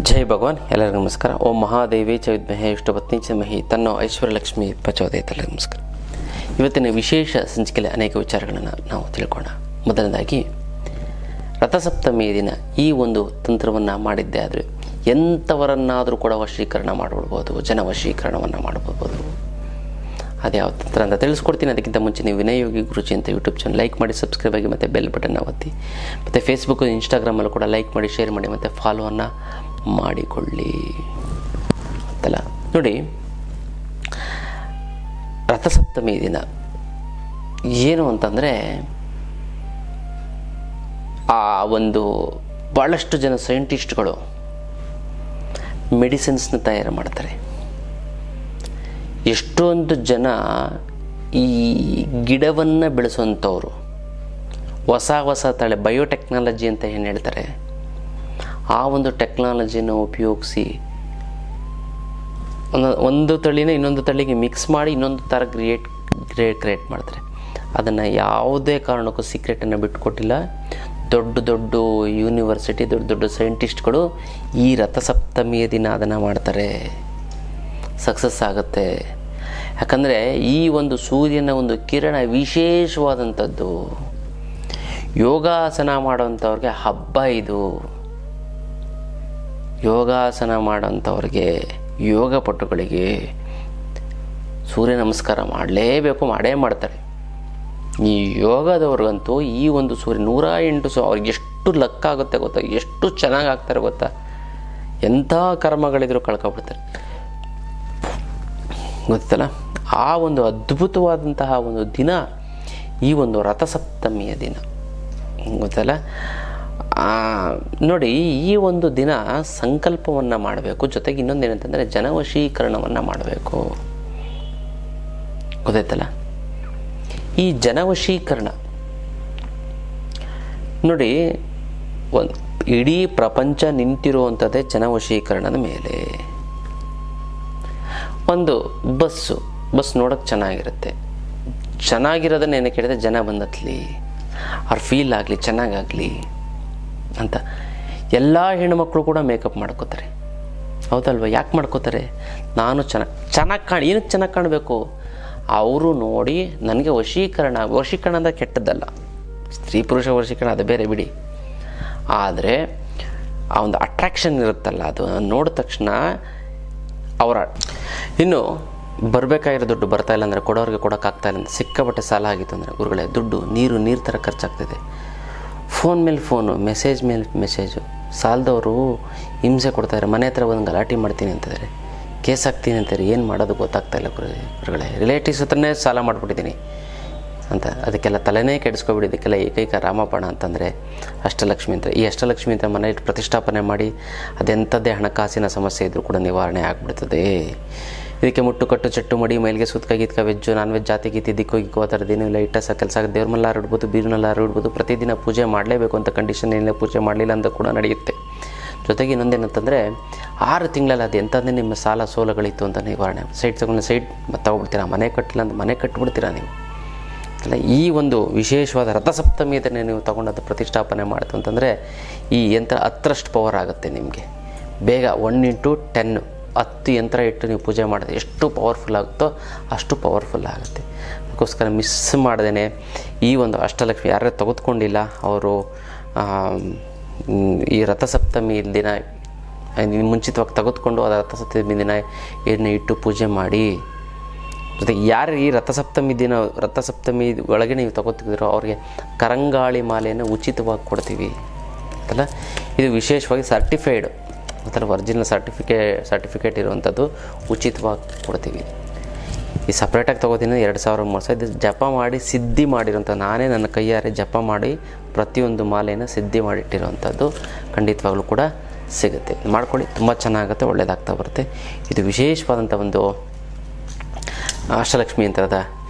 ಜೈ ಭಗವಾನ್. ಎಲ್ಲರಿಗೂ ನಮಸ್ಕಾರ. ಓಂ ಮಹಾದೇವಿ ಚ ವಿದ್ಮಹೇ ವಿಷ್ಣುಪತ್ನಿ ಚ ಮಹಿ ತನ್ನೋ ಐಶ್ವರ್ಯಲಕ್ಷ್ಮಿ ಪ್ರಚೋದಯತೆ. ಎಲ್ಲರಿಗೂ ನಮಸ್ಕಾರ. ಇವತ್ತಿನ ವಿಶೇಷ ಸಂಚಿಕೆಯಲ್ಲಿ ಅನೇಕ ವಿಚಾರಗಳನ್ನು ನಾವು ತಿಳ್ಕೋಣ. ಮೊದಲನೇದಾಗಿ ರಥಸಪ್ತಮಿಯ ದಿನ ಈ ಒಂದು ತಂತ್ರವನ್ನು ಮಾಡಿದ್ದೇ ಆದರೆ ಎಂಥವರನ್ನಾದರೂ ಕೂಡ ವಶೀಕರಣ ಮಾಡಿಬಿಡ್ಬೋದು, ಜನ ವಶೀಕರಣವನ್ನು ಮಾಡ್ಬೋದು. ಅದ್ಯಾವ ತಂತ್ರ ಅಂತ ತಿಳಿಸ್ಕೊಡ್ತೀನಿ. ಅದಕ್ಕಿಂತ ಮುಂಚೆ ನೀವು ವಿನಯಯೋಗಿ ಗುರುಜಿ ಅಂತ ಯೂಟ್ಯೂಬ್ ಚಾನಲ್ ಲೈಕ್ ಮಾಡಿ, ಸಬ್ಸ್ಕ್ರೈಬ್ ಆಗಿ, ಮತ್ತು ಬೆಲ್ ಬಟನ್ ಒತ್ತಿ, ಮತ್ತು ಫೇಸ್ಬುಕ್ ಇನ್ಸ್ಟಾಗ್ರಾಮಲ್ಲೂ ಕೂಡ ಲೈಕ್ ಮಾಡಿ, ಶೇರ್ ಮಾಡಿ, ಮತ್ತು ಫಾಲೋವನ್ನು ಮಾಡಿಕೊಳ್ಳಿ ಅಂತಲ್ಲ. ನೋಡಿ, ರಥಸಪ್ತಮಿ ದಿನ ಏನು ಅಂತಂದರೆ, ಆ ಒಂದು ಭಾಳಷ್ಟು ಜನ ಸೈಂಟಿಸ್ಟ್ಗಳು ಮೆಡಿಸಿನ್ಸ್ನ ತಯಾರು ಮಾಡ್ತಾರೆ. ಎಷ್ಟೊಂದು ಜನ ಈ ಗಿಡವನ್ನು ಬೆಳೆಸುವಂಥವ್ರು ಹೊಸ ತಳಿ ಬಯೋಟೆಕ್ನಾಲಜಿ ಅಂತ ಏನು ಹೇಳ್ತಾರೆ, ಆ ಒಂದು ಟೆಕ್ನಾಲಜಿನ ಉಪಯೋಗಿಸಿ ಒಂದು ತಳಿನ ಇನ್ನೊಂದು ತಳಿಗೆ ಮಿಕ್ಸ್ ಮಾಡಿ ಇನ್ನೊಂದು ಥರ ಕ್ರಿಯೇಟ್ ಮಾಡ್ತಾರೆ. ಅದನ್ನು ಯಾವುದೇ ಕಾರಣಕ್ಕೂ ಸೀಕ್ರೆಟನ್ನು ಬಿಟ್ಟುಕೊಟ್ಟಿಲ್ಲ. ದೊಡ್ಡ ಯೂನಿವರ್ಸಿಟಿ, ದೊಡ್ಡ ಸೈಂಟಿಸ್ಟ್ಗಳು ಈ ರಥಸಪ್ತಮಿಯ ದಿನ ಅದನ್ನು ಮಾಡ್ತಾರೆ. ಸಕ್ಸಸ್ ಆಗುತ್ತೆ. ಯಾಕಂದರೆ ಈ ಒಂದು ಸೂರ್ಯನ ಒಂದು ಕಿರಣ ವಿಶೇಷವಾದಂಥದ್ದು. ಯೋಗಾಸನ ಮಾಡೋವಂಥವ್ರಿಗೆ ಹಬ್ಬ ಇದು. ಯೋಗಾಸನ ಮಾಡೋಂಥವ್ರಿಗೆ, ಯೋಗ ಪಟುಗಳಿಗೆ ಸೂರ್ಯ ನಮಸ್ಕಾರ ಮಾಡಲೇಬೇಕು, ಮಾಡೇ ಮಾಡ್ತಾರೆ. ಈ ಯೋಗದವ್ರಿಗಂತೂ ಈ ಒಂದು ಸೂರ್ಯ 108 ಅವ್ರಿಗೆ ಎಷ್ಟು ಲಕ್ ಆಗುತ್ತೆ ಗೊತ್ತಾ, ಎಷ್ಟು ಚೆನ್ನಾಗಿ ಆಗ್ತಾರೆ ಗೊತ್ತಾ. ಎಂಥ ಕರ್ಮಗಳಿದ್ರು ಕಳ್ಕೊಬಿಡ್ತಾರೆ ಗೊತ್ತಲ್ಲ. ಆ ಒಂದು ಅದ್ಭುತವಾದಂತಹ ಒಂದು ದಿನ ಈ ಒಂದು ರಥಸಪ್ತಮಿಯ ದಿನ ಗೊತ್ತಲ್ಲ. ನೋಡಿ, ಈ ಒಂದು ದಿನ ಸಂಕಲ್ಪವನ್ನು ಮಾಡಬೇಕು. ಜೊತೆಗೆ ಇನ್ನೊಂದೇನಂತಂದರೆ ಜನವಶೀಕರಣವನ್ನು ಮಾಡಬೇಕು. ಗೊತ್ತಾಯ್ತಲ್ಲ. ಈ ಜನವಶೀಕರಣ ನೋಡಿ, ಇಡೀ ಪ್ರಪಂಚ ನಿಂತಿರುವಂಥದ್ದೇ ಜನವಶೀಕರಣದ ಮೇಲೆ. ಒಂದು ಬಸ್ ನೋಡೋಕ್ಕೆ ಚೆನ್ನಾಗಿರೋದನ್ನ ಏನಕ್ಕೆ ಹೇಳಿದ್ರೆ, ಜನ ಬಂದತ್ಲಿ, ಅವ್ರ ಫೀಲ್ ಆಗಲಿ, ಚೆನ್ನಾಗಾಗಲಿ ಅಂತ. ಎಲ್ಲ ಹೆಣ್ಮಕ್ಳು ಕೂಡ ಮೇಕಪ್ ಮಾಡ್ಕೋತಾರೆ, ಹೌದಲ್ವ? ಯಾಕೆ ಮಾಡ್ಕೋತಾರೆ? ನಾನು ಏನಕ್ಕೆ ಚೆನ್ನಾಗಿ ಕಾಣಬೇಕು? ಅವರು ನೋಡಿ ನನಗೆ ವಶೀಕರಣ ಅಂದರೆ ಕೆಟ್ಟದ್ದಲ್ಲ, ಸ್ತ್ರೀ ಪುರುಷ ವಶೀಕರಣ ಅದು ಬೇರೆ ಬಿಡಿ. ಆದರೆ ಆ ಒಂದು ಅಟ್ರಾಕ್ಷನ್ ಇರುತ್ತಲ್ಲ, ಅದು ನೋಡಿದ ತಕ್ಷಣ ಅವರ ಇನ್ನು ಬರಬೇಕಾಗಿರೋ ದುಡ್ಡು ಬರ್ತಾ ಇಲ್ಲ ಅಂದರೆ, ಕೊಡೋರಿಗೆ ಕೊಡೋಕ್ಕಾಗ್ತಾಯಿಲ್ಲ ಅಂತ ಸಿಕ್ಕಾಪಟ್ಟೆ ಸಾಲ ಆಗಿತ್ತು ಅಂದರೆ, ಗುರುಗಳೇ ದುಡ್ಡು ನೀರು ಥರ ಖರ್ಚಾಗ್ತಿದೆ. ಫೋನ್ ಮೇಲೆ ಫೋನು, ಮೆಸೇಜ್ ಮೇಲೆ ಮೆಸೇಜು. ಸಾಲದವರು ಹಿಂಸೆ ಕೊಡ್ತಾರೆ. ಮನೆ ಹತ್ರ ಒಂದು ಗಲಾಟೆ ಮಾಡ್ತೀನಿ ಅಂತಿದ್ದಾರೆ, ಕೇಸ್ ಹಾಕ್ತೀನಿ ಅಂತಾರೆ. ಏನು ಮಾಡೋದು ಗೊತ್ತಾಗ್ತಾಯಿಲ್ಲ ಗುರುಗಳೇ. ರಿಲೇಟಿವ್ಸ್ ಹತ್ರನೇ ಸಾಲ ಮಾಡಿಬಿಟ್ಟಿದ್ದೀನಿ ಅಂತ. ಅದಕ್ಕೆಲ್ಲ ತಲೆನೇ ಕೆಡಿಸ್ಕೊಬಿಡಿ. ಇದಕ್ಕೆಲ್ಲ ಏಕೈಕ ರಾಮಬಾಣ ಅಂತಂದರೆ ಅಷ್ಟಲಕ್ಷ್ಮಿ ಅಂತ. ಈ ಅಷ್ಟಲಕ್ಷ್ಮಿ ಅಂತ ಮನೆಯಲ್ಲಿ ಪ್ರತಿಷ್ಠಾಪನೆ ಮಾಡಿ ಅದೆಂಥದ್ದೇ ಹಣಕಾಸಿನ ಸಮಸ್ಯೆ ಇದ್ದರೂ ಕೂಡ ನಿವಾರಣೆ ಆಗಿಬಿಡ್ತದೆ. ಇದಕ್ಕೆ ಮುಟ್ಟು ಕಟ್ಟು ಚಟ್ಟು ಮಡಿ, ಮೈಲಿಗೆ ಸುತ್ತಕ ಗೀತ್ಕ, ವೆಜ್ಜು ನಾನ್ ವೆಜ್, ಜಾತಿ ಗೀತಿ, ದಿಕ್ಕು ಆ ಥರದ್ದೇನೂ ಇಲ್ಲ. ಇಟ್ಟ ಕೆಲಸ ದೇವ್ರ ಮಲ್ಲಾರು ಇಡ್ಬೋದು, ಬೀರ್ನಲ್ಲಾರು ಇಡ್ಬೋದು. ಪ್ರತಿದಿನ ಪೂಜೆ ಮಾಡಲೇಬೇಕು ಅಂತ ಕಂಡೀಷನ್ ಏನಿಲ್ಲ. ಪೂಜೆ ಮಾಡಲಿಲ್ಲ ಅಂತ ಕೂಡ ನಡೆಯುತ್ತೆ. ಜೊತೆಗೆ ಇನ್ನೊಂದೇನಂತಂದರೆ, 6 ತಿಂಗಳಲ್ಲಿ ಅದು ಎಂಥದ್ದೇ ನಿಮ್ಮ ಸಾಲ ಸೋಲಗಳಿತ್ತು ಅಂತ ನಿವಾರಣೆ. ಸೈಟ್ ತಗೊಬಿಡ್ತೀರಾ. ಮನೆ ಕಟ್ಟಿಲ್ಲ ಅಂತ ಮನೆ ಕಟ್ಟಿಬಿಡ್ತೀರಾ ನೀವು ಅಲ್ಲ. ಈ ಒಂದು ವಿಶೇಷವಾದ ರಥಸಪ್ತಮಿಯದನ್ನೇ ನೀವು ತೊಗೊಂಡದ್ದು ಪ್ರತಿಷ್ಠಾಪನೆ ಮಾಡ್ತು ಅಂತಂದರೆ, ಈ ಯಂತ್ರ 10ರಷ್ಟು ಪವರ್ ಆಗುತ್ತೆ ನಿಮಗೆ. ಬೇಗ 1x10 10 ಯಂತ್ರ ಇಟ್ಟು ನೀವು ಪೂಜೆ ಮಾಡಿದ್ರೆ ಎಷ್ಟು ಪವರ್ಫುಲ್ ಆಗುತ್ತೋ ಅಷ್ಟು ಪವರ್ಫುಲ್ ಆಗುತ್ತೆ. ಅದಕ್ಕೋಸ್ಕರ ಮಿಸ್ ಮಾಡ್ದೇ ಈ ಒಂದು ಅಷ್ಟಲಕ್ಷ್ಮಿ ಯಾರ್ಯಾರು ತೆಗೆದುಕೊಂಡಿಲ್ಲ ಅವರು ಈ ರಥಸಪ್ತಮಿ ದಿನ ಮುಂಚಿತವಾಗಿ ತೆಗೆದುಕೊಂಡು ಅದು ರಥಸಪ್ತಮಿ ದಿನ ಎಣ್ಣೆ ಇಟ್ಟು ಪೂಜೆ ಮಾಡಿ. ಜೊತೆಗೆ ಯಾರು ಈ ರಥಸಪ್ತಮಿ ಒಳಗೆ ನೀವು ತಗೋತಿದ್ದೀರೋ ಅವ್ರಿಗೆ ಕರಂಗಾಳಿ ಮಾಲೆಯನ್ನು ಉಚಿತವಾಗಿ ಕೊಡ್ತೀವಿ ಅಲ್ಲ. ಇದು ವಿಶೇಷವಾಗಿ ಸರ್ಟಿಫೈಡ್ ಅಥವಾ ಒರಿಜಿನಲ್ ಸರ್ಟಿಫಿಕೇಟ್ ಇರುವಂಥದ್ದು ಉಚಿತವಾಗಿ ಕೊಡ್ತೀವಿ. ಈ ಸಪ್ರೇಟಾಗಿ ತೊಗೋತೀನಿ 2000 ಇದು ಜಪ ಮಾಡಿ ಸಿದ್ಧಿ ಮಾಡಿರೋಂಥ, ನಾನೇ ನನ್ನ ಕೈಯಾರೆ ಜಪ ಮಾಡಿ ಪ್ರತಿಯೊಂದು ಮಾಲೆಯನ್ನು ಸಿದ್ಧಿ ಮಾಡಿಟ್ಟಿರೋವಂಥದ್ದು ಖಂಡಿತವಾಗ್ಲೂ ಕೂಡ ಸಿಗುತ್ತೆ. ಮಾಡ್ಕೊಳ್ಳಿ, ತುಂಬ ಚೆನ್ನಾಗುತ್ತೆ, ಒಳ್ಳೆಯದಾಗ್ತಾ ಬರುತ್ತೆ. ಇದು ವಿಶೇಷವಾದಂಥ ಒಂದು ಅಷ್ಟಲಕ್ಷ್ಮಿ ಯಂತ್ರದ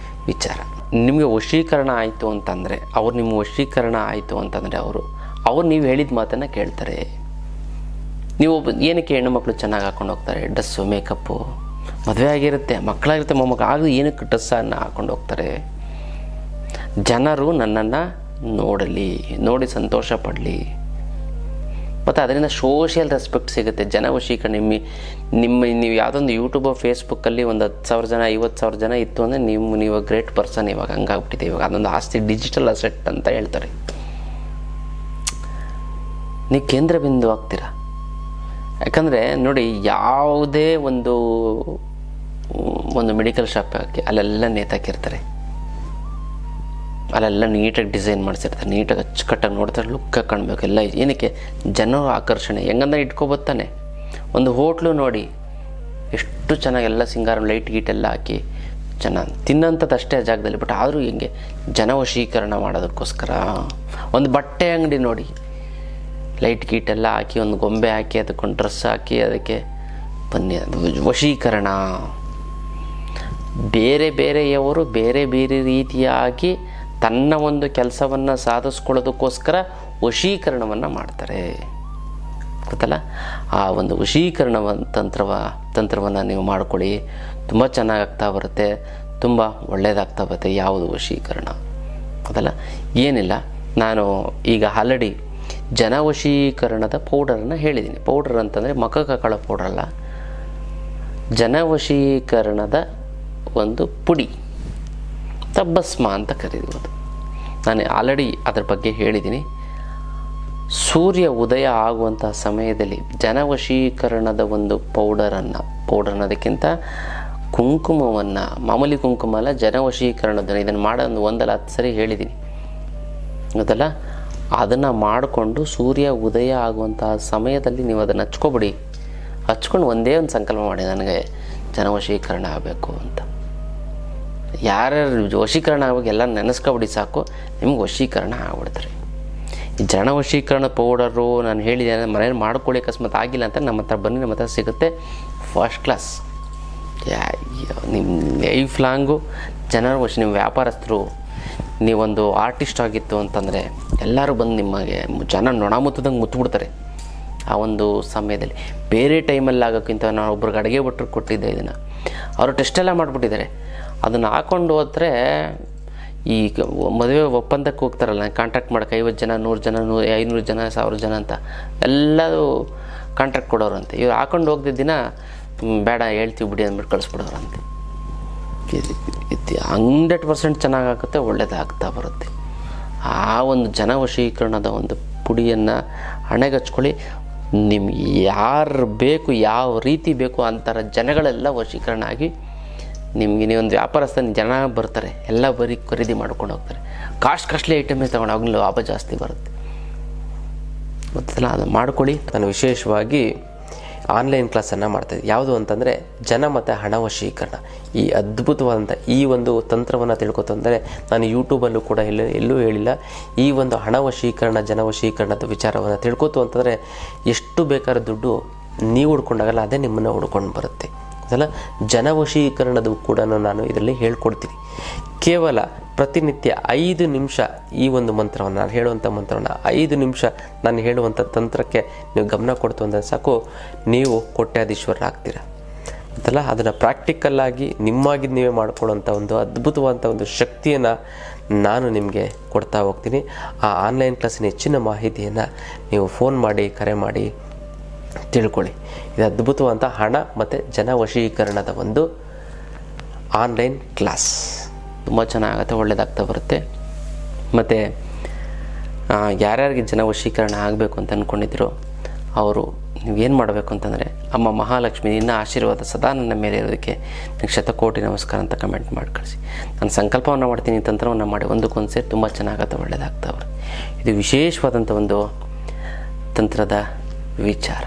ವಿಚಾರ. ನಿಮಗೆ ವಶೀಕರಣ ಆಯಿತು ಅಂತಂದರೆ, ನಿಮ್ಮ ವಶೀಕರಣ ಆಯಿತು ಅಂತಂದರೆ ಅವ್ರು ನೀವು ಹೇಳಿದ ಮಾತನ್ನು ಕೇಳ್ತಾರೆ. ನೀವು ಏನಕ್ಕೆ ಹೆಣ್ಣು ಮಕ್ಕಳು ಚೆನ್ನಾಗಿ ಹಾಕ್ಕೊಂಡು ಹೋಗ್ತಾರೆ? ಡ್ರೆಸ್ಸು, ಮೇಕಪ್ಪು, ಮದುವೆ ಆಗಿರುತ್ತೆ, ಮಕ್ಕಳಾಗಿರುತ್ತೆ, ಮೊಮ್ಮಕ್ಕಳು ಆಗ ಏನಕ್ಕೆ ಡ್ರೆಸ್ಸನ್ನು ಹಾಕ್ಕೊಂಡು ಹೋಗ್ತಾರೆ? ಜನರು ನನ್ನನ್ನು ನೋಡಿ ಸಂತೋಷ ಪಡಲಿ, ಮತ್ತು ಅದರಿಂದ ಸೋಷಿಯಲ್ ರೆಸ್ಪೆಕ್ಟ್ ಸಿಗುತ್ತೆ. ಜನ ವಶೀಕರಣ ನೀವು ಯಾವುದೊಂದು ಯೂಟ್ಯೂಬ್ ಫೇಸ್ಬುಕ್ಕಲ್ಲಿ ಒಂದು 10,000 ಜನ 50,000 ಜನ ಇತ್ತು ಅಂದರೆ ನೀವು ಗ್ರೇಟ್ ಪರ್ಸನ್. ಇವಾಗ ಹಂಗಾಗ್ಬಿಟ್ಟಿದೆ. ಇವಾಗ ಅದೊಂದು ಆಸ್ತಿ, ಡಿಜಿಟಲ್ ಅಸೆಟ್ ಅಂತ ಹೇಳ್ತಾರೆ. ನೀವು ಕೇಂದ್ರ ಬಿಂದು ಆಗ್ತೀರ. ಯಾಕಂದರೆ ನೋಡಿ, ಯಾವುದೇ ಒಂದು ಮೆಡಿಕಲ್ ಶಾಪ್ ಹಾಕಿ ಅಲ್ಲೆಲ್ಲ ನೇತಾಕಿರ್ತಾರೆ, ಅಲ್ಲೆಲ್ಲ ನೀಟಾಗಿ ಡಿಸೈನ್ ಮಾಡಿಸಿರ್ತಾರೆ, ನೀಟಾಗಿ ಅಚ್ಚುಕಟ್ಟಾಗಿ ನೋಡ್ತಾರೆ, ಲುಕ್ಕಾಗಿ ಕಾಣಬೇಕು. ಎಲ್ಲ ಏನಕ್ಕೆ? ಜನರ ಆಕರ್ಷಣೆ. ಹೆಂಗಂದ್ರೆ ಇಟ್ಕೊಬತ್ತಾನೆ. ಒಂದು ಹೋಟ್ಲು ನೋಡಿ ಎಷ್ಟು ಚೆನ್ನಾಗಿ ಎಲ್ಲ ಸಿಂಗಾರ ಲೈಟ್ ಗೀಟೆಲ್ಲ ಹಾಕಿ ಚೆನ್ನಾಗಿ ತಿನ್ನೋಂಥದ್ದು ಅಷ್ಟೇ ಜಾಗದಲ್ಲಿ. ಬಟ್ ಆದರೂ ಹಿಂಗೆ ಜನವಶೀಕರಣ ಮಾಡೋದಕ್ಕೋಸ್ಕರ. ಒಂದು ಬಟ್ಟೆ ಅಂಗಡಿ ನೋಡಿ, ಲೈಟ್ ಗೀಟೆಲ್ಲ ಹಾಕಿ, ಒಂದು ಗೊಂಬೆ ಹಾಕಿ, ಅದಕ್ಕೊಂದು ಡ್ರೆಸ್ ಹಾಕಿ, ಅದಕ್ಕೆ ಬನ್ನಿ, ಅದು ವಶೀಕರಣ. ಬೇರೆಯವರು ಬೇರೆ ರೀತಿಯಾಗಿ ತನ್ನ ಒಂದು ಕೆಲಸವನ್ನು ಸಾಧಿಸ್ಕೊಳ್ಳೋದಕ್ಕೋಸ್ಕರ ವಶೀಕರಣವನ್ನು ಮಾಡ್ತಾರೆ, ಗೊತ್ತಲ್ಲ? ಆ ಒಂದು ವಶೀಕರಣ ತಂತ್ರವನ್ನು ನೀವು ಮಾಡ್ಕೊಳ್ಳಿ. ತುಂಬ ಚೆನ್ನಾಗಾಗ್ತಾ ಬರುತ್ತೆ, ತುಂಬ ಒಳ್ಳೆಯದಾಗ್ತಾ ಬರುತ್ತೆ. ಯಾವುದು ವಶೀಕರಣ ಗೊತ್ತಲ್ಲ? ಏನಿಲ್ಲ, ನಾನು ಈಗ ಆಲ್ರೆಡಿ ಜನವಶೀಕರಣದ ಪೌಡರನ್ನು ಹೇಳಿದ್ದೀನಿ. ಪೌಡರ್ ಅಂತಂದರೆ ಮುಖಕ್ಕೆ ಹಾಕೊಳ್ಳೋ ಪೌಡ್ರಲ್ಲ, ಜನವಶೀಕರಣದ ಒಂದು ಪುಡಿ, ಭಸ್ಮ ಅಂತ ಕರೀಬೋದು. ನಾನು ಆಲ್ರೆಡಿ ಅದ್ರ ಬಗ್ಗೆ ಹೇಳಿದ್ದೀನಿ. ಸೂರ್ಯ ಉದಯ ಆಗುವಂಥ ಸಮಯದಲ್ಲಿ ಜನವಶೀಕರಣದ ಒಂದು ಪೌಡರ್ ಅನ್ನೋದಕ್ಕಿಂತ ಕುಂಕುಮವನ್ನು, ಮಾಮೂಲಿ ಕುಂಕುಮ ಅಲ್ಲ, ಜನವಶೀಕರಣದ, ಇದನ್ನು ಮಾಡೋದು 1-10 ಸರಿ ಹೇಳಿದ್ದೀನಿ ಗೊತ್ತಲ್ಲ? ಅದನ್ನು ಮಾಡಿಕೊಂಡು ಸೂರ್ಯ ಉದಯ ಆಗುವಂತಹ ಸಮಯದಲ್ಲಿ ನೀವು ಅದನ್ನು ಹಚ್ಕೊಂಡು ಒಂದೇ ಒಂದು ಸಂಕಲ್ಪ ಮಾಡಿ, ನನಗೆ ಜನವಶೀಕರಣ ಆಗಬೇಕು ಅಂತ. ಯಾರ್ಯಾರು ವಶೀಕರಣ ಆಗುವಾಗ ಎಲ್ಲ ನೆನೆಸ್ಕೊಬಿಡಿ ಸಾಕು, ನಿಮ್ಗೆ ವಶೀಕರಣ ಆಗ್ಬಿಡ್ತಾರೆ. ಈ ಜನವಶೀಕರಣ ಪೌಡರು ನಾನು ಹೇಳಿದ್ದೇನೆ, ಮನೇಲಿ ಮಾಡ್ಕೊಳ್ಳಿ. ಅಕಸ್ಮಾತ್ ಆಗಿಲ್ಲ ಅಂತ ನಮ್ಮ ಹತ್ರ ಬನ್ನಿ, ನಮ್ಮ ಹತ್ರ ಸಿಗುತ್ತೆ. First class. ನಿಮ್ಮ ಲೈಫ್ ಲಾಂಗು ನಿಮ್ಮ ವ್ಯಾಪಾರಸ್ಥರು, ನೀವೊಂದು ಆರ್ಟಿಸ್ಟ್ ಆಗಿತ್ತು ಅಂತಂದರೆ ಎಲ್ಲರೂ ಬಂದು ನಿಮಗೆ ಜನ ನೊಣ ಮುತ್ತದಂಗೆ ಮುತ್ಬಿಡ್ತಾರೆ ಆ ಒಂದು ಸಮಯದಲ್ಲಿ. ಬೇರೆ ಟೈಮಲ್ಲಿ ಆಗೋಕ್ಕಿಂತ ನಾನು ಒಬ್ರಿಗೆ ಅಡುಗೆ ಭಟ್ರು ಕೊಟ್ಟಿದ್ದೆ ಇದನ್ನು, ಅವರು ಟೆಸ್ಟೆಲ್ಲ ಮಾಡಿಬಿಟ್ಟಿದ್ದಾರೆ. ಅದನ್ನು ಹಾಕ್ಕೊಂಡು ಹೋದರೆ ಈ ಮದುವೆ ಒಪ್ಪಂದಕ್ಕೆ ಹೋಗ್ತಾರಲ್ಲ, ಕಾಂಟ್ರಾಕ್ಟ್ ಮಾಡೋಕ್ಕೆ 50 ಜನ 100 ಜನ 500 ಜನ 1000 ಜನ ಅಂತ ಎಲ್ಲರೂ ಕಾಂಟ್ರಾಕ್ಟ್ ಕೊಡೋರಂತೆ. ಇವ್ರು ಹಾಕೊಂಡು ಹೋಗ್ದಿದ್ದ ದಿನ ಬೇಡ ಹೇಳ್ತೀವಿ ಬಿಡಿ ಅಂದ್ಬಿಟ್ಟು ಕಳಿಸ್ಬಿಡೋರಂತೆ. 100% ಚೆನ್ನಾಗಾಗುತ್ತೆ, ಒಳ್ಳೆಯದಾಗ್ತಾ ಬರುತ್ತೆ. ಆ ಒಂದು ಜನವಶೀಕರಣದ ಒಂದು ಪುಡಿಯನ್ನು ಹಣೆಗೆ ಹಚ್ಕೊಳ್ಳಿ. ನಿಮ್ಗೆ ಯಾರು ಬೇಕು, ಯಾವ ರೀತಿ ಬೇಕು ಅಂಥರ ಜನಗಳೆಲ್ಲ ವಶೀಕರಣ ಆಗಿ ನಿಮಗೆ, ನೀವೊಂದು ವ್ಯಾಪಾರಸ್ಥ ಜನ ಬರ್ತಾರೆ, ಎಲ್ಲ ಖರೀದಿ ಮಾಡ್ಕೊಂಡು ಹೋಗ್ತಾರೆ. ಕಾಸ್ಟ್ಲಿ ಐಟಮೇ ತೊಗೊಂಡು ಆಗಲೂ ಲಾಭ ಜಾಸ್ತಿ ಬರುತ್ತೆ ಗೊತ್ತಲ್ಲ? ಅದು ಮಾಡ್ಕೊಳ್ಳಿ. ನಾನು ವಿಶೇಷವಾಗಿ ಆನ್ಲೈನ್ ಕ್ಲಾಸನ್ನು ಮಾಡ್ತಾಯಿದ್ದೆ. ಯಾವುದು ಅಂತಂದರೆ ಜನ ಮತ್ತು ಹಣ ವಶೀಕರಣ. ಈ ಅದ್ಭುತವಾದಂಥ ಈ ಒಂದು ತಂತ್ರವನ್ನು ತಿಳ್ಕೊತಂದರೆ ನಾನು ಯೂಟ್ಯೂಬಲ್ಲೂ ಕೂಡ ಎಲ್ಲೂ ಹೇಳಿಲ್ಲ. ಈ ಒಂದು ಹಣ ವಶೀಕರಣ, ಜನ ವಶೀಕರಣದ ವಿಚಾರವನ್ನು ತಿಳ್ಕೊತು ಅಂತಂದರೆ ಎಷ್ಟು ಬೇಕಾದ್ರೂ ದುಡ್ಡು ನೀವು ಹುಡ್ಕೊಂಡಾಗಲ್ಲ, ಅದೇ ನಿಮ್ಮನ್ನು ಹುಡ್ಕೊಂಡು ಬರುತ್ತೆ ಅದಲ್ಲ? ಜನವಶೀಕರಣದ ಕೂಡ ನಾನು ಇದರಲ್ಲಿ ಹೇಳ್ಕೊಡ್ತೀನಿ. ಕೇವಲ ಪ್ರತಿನಿತ್ಯ 5 ನಿಮಿಷ ಈ ಒಂದು ಮಂತ್ರವನ್ನು, ನಾನು ಹೇಳುವಂಥ ಮಂತ್ರವನ್ನು 5 ನಿಮಿಷ ನಾನು ಹೇಳುವಂಥ ತಂತ್ರಕ್ಕೆ ನೀವು ಗಮನ ಕೊಡ್ತು ಅಂದರೆ ಸಾಕು, ನೀವು ಕೋಟ್ಯಾಧೀಶ್ವರರಾಗ್ತೀರ ಅಂತಲ್ಲ? ಅದನ್ನು ಪ್ರಾಕ್ಟಿಕಲ್ಲಾಗಿ ನಿಮ್ಮಾಗಿ ನೀವೇ ಮಾಡ್ಕೊಳ್ಳೋಂಥ ಒಂದು ಅದ್ಭುತವಾದಂಥ ಒಂದು ಶಕ್ತಿಯನ್ನು ನಾನು ನಿಮಗೆ ಕೊಡ್ತಾ ಹೋಗ್ತೀನಿ. ಆ ಆನ್ಲೈನ್ ಕ್ಲಾಸಿನ ಹೆಚ್ಚಿನ ಮಾಹಿತಿಯನ್ನು ನೀವು ಫೋನ್ ಮಾಡಿ, ಕರೆ ಮಾಡಿ ತಿಳ್ಕೊಳ್ಳಿ. ಇದು ಅದ್ಭುತವಾದಂಥ ಹಣ ಮತ್ತು ಜನವಶೀಕರಣದ ಒಂದು ಆನ್ಲೈನ್ ಕ್ಲಾಸ್. ತುಂಬ ಚೆನ್ನಾಗುತ್ತೆ, ಒಳ್ಳೆಯದಾಗ್ತಾ ಬರುತ್ತೆ. ಮತ್ತು ಯಾರ್ಯಾರಿಗೆ ಜನವಶೀಕರಣ ಆಗಬೇಕು ಅಂತ ಅಂದ್ಕೊಂಡಿದ್ದೀರೋ ಅವರು ನೀವೇನು ಮಾಡಬೇಕು ಅಂತಂದರೆ, ಅಮ್ಮ ಮಹಾಲಕ್ಷ್ಮಿ ನಿನ್ನ ಆಶೀರ್ವಾದ ಸದಾ ನನ್ನ ಮೇಲೆ ಇರೋದಕ್ಕೆ ನಿನಗೆ ಶತಕೋಟಿ ನಮಸ್ಕಾರ ಅಂತ ಕಮೆಂಟ್ ಮಾಡಿ ಕಳಿಸಿ. ನಾನು ಸಂಕಲ್ಪವನ್ನು ಮಾಡ್ತೀನಿ, ತಂತ್ರವನ್ನು ಮಾಡಿ ಒಂದಕ್ಕೊಂದು ಸೇರಿ ತುಂಬ ಚೆನ್ನಾಗತ್ತೆ, ಒಳ್ಳೆಯದಾಗ್ತಾ ಬರುತ್ತೆ. ಇದು ವಿಶೇಷವಾದಂಥ ಒಂದು ತಂತ್ರದ ವಿಚಾರ.